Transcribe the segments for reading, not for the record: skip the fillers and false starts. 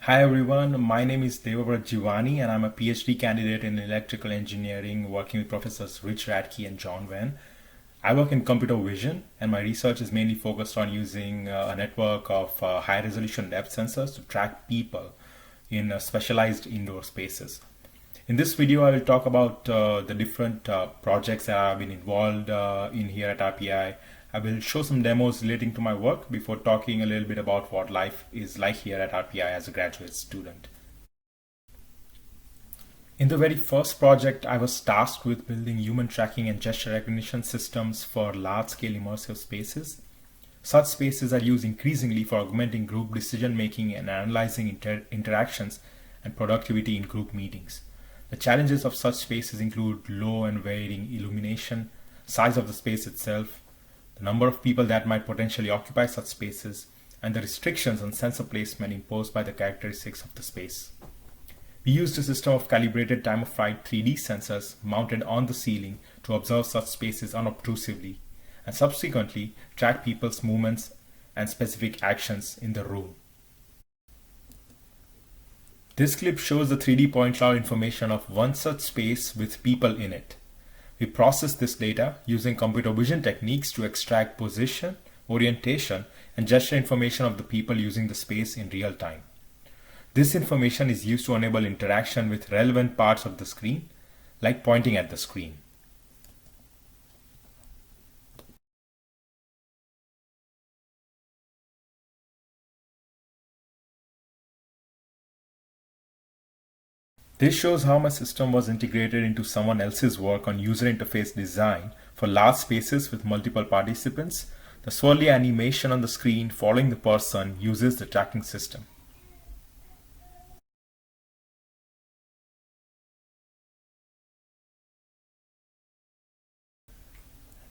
Hi everyone, my name is Devavrat Jivani and I'm a PhD candidate in electrical engineering working with Professors Rich Radke and John Venn. I work in computer vision and my research is mainly focused on using a network of high resolution depth sensors to track people in specialized indoor spaces. In this video, I will talk about the different projects that I've been involved in here at RPI. I will show some demos relating to my work before talking a little bit about what life is like here at RPI as a graduate student. In the very first project, I was tasked with building human tracking and gesture recognition systems for large-scale immersive spaces. Such spaces are used increasingly for augmenting group decision-making and analyzing interactions and productivity in group meetings. The challenges of such spaces include low and varying illumination, size of the space itself, the number of people that might potentially occupy such spaces, and the restrictions on sensor placement imposed by the characteristics of the space. We used a system of calibrated time-of-flight 3D sensors mounted on the ceiling to observe such spaces unobtrusively, and subsequently track people's movements and specific actions in the room. This clip shows the 3D point cloud information of one such space with people in it. We process this data using computer vision techniques to extract position, orientation, and gesture information of the people using the space in real time. This information is used to enable interaction with relevant parts of the screen, like pointing at the screen. This shows how my system was integrated into someone else's work on user interface design for large spaces with multiple participants. The swirly animation on the screen following the person uses the tracking system.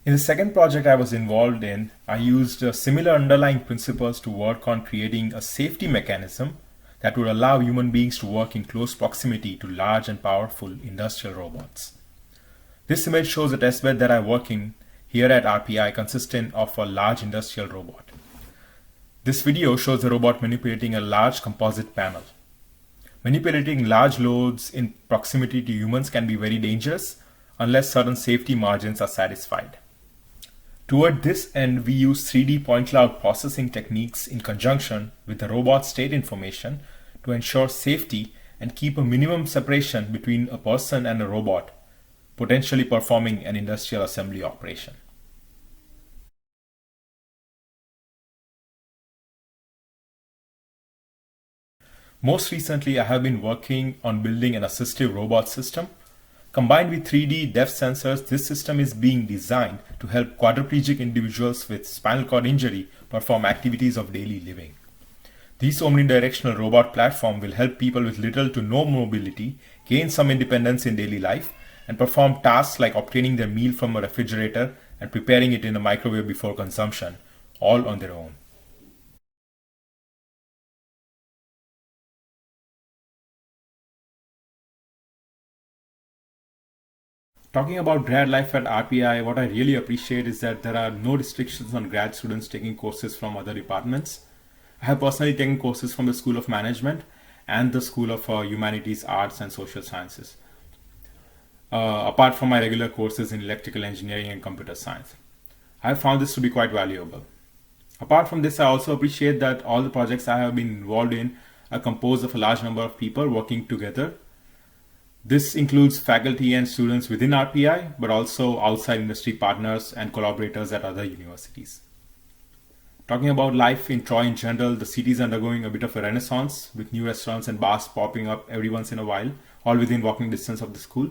In the second project I was involved in, I used similar underlying principles to work on creating a safety mechanism that would allow human beings to work in close proximity to large and powerful industrial robots. This image shows a testbed that I work in here at RPI consisting of a large industrial robot. This video shows the robot manipulating a large composite panel. Manipulating large loads in proximity to humans can be very dangerous unless certain safety margins are satisfied. Toward this end, we use 3D point cloud processing techniques in conjunction with the robot state information to ensure safety and keep a minimum separation between a person and a robot, potentially performing an industrial assembly operation. Most recently, I have been working on building an assistive robot system. Combined with 3D depth sensors, this system is being designed to help quadriplegic individuals with spinal cord injury perform activities of daily living. This omnidirectional robot platform will help people with little to no mobility gain some independence in daily life and perform tasks like obtaining their meal from a refrigerator and preparing it in a microwave before consumption, all on their own. Talking about grad life at RPI, what I really appreciate is that there are no restrictions on grad students taking courses from other departments. I have personally taken courses from the School of Management and the School of Humanities, Arts and Social Sciences, apart from my regular courses in electrical engineering and computer science. I have found this to be quite valuable. Apart from this, I also appreciate that all the projects I have been involved in are composed of a large number of people working together. This includes faculty and students within RPI, but also outside industry partners and collaborators at other universities. Talking about life in Troy in general, the city is undergoing a bit of a renaissance with new restaurants and bars popping up every once in a while, all within walking distance of the school.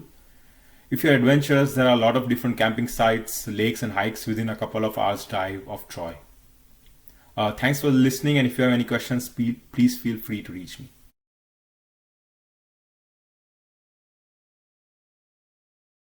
If you're adventurous, there are a lot of different camping sites, lakes and hikes within a couple of hours drive of Troy. Thanks for listening, and if you have any questions, please feel free to reach me.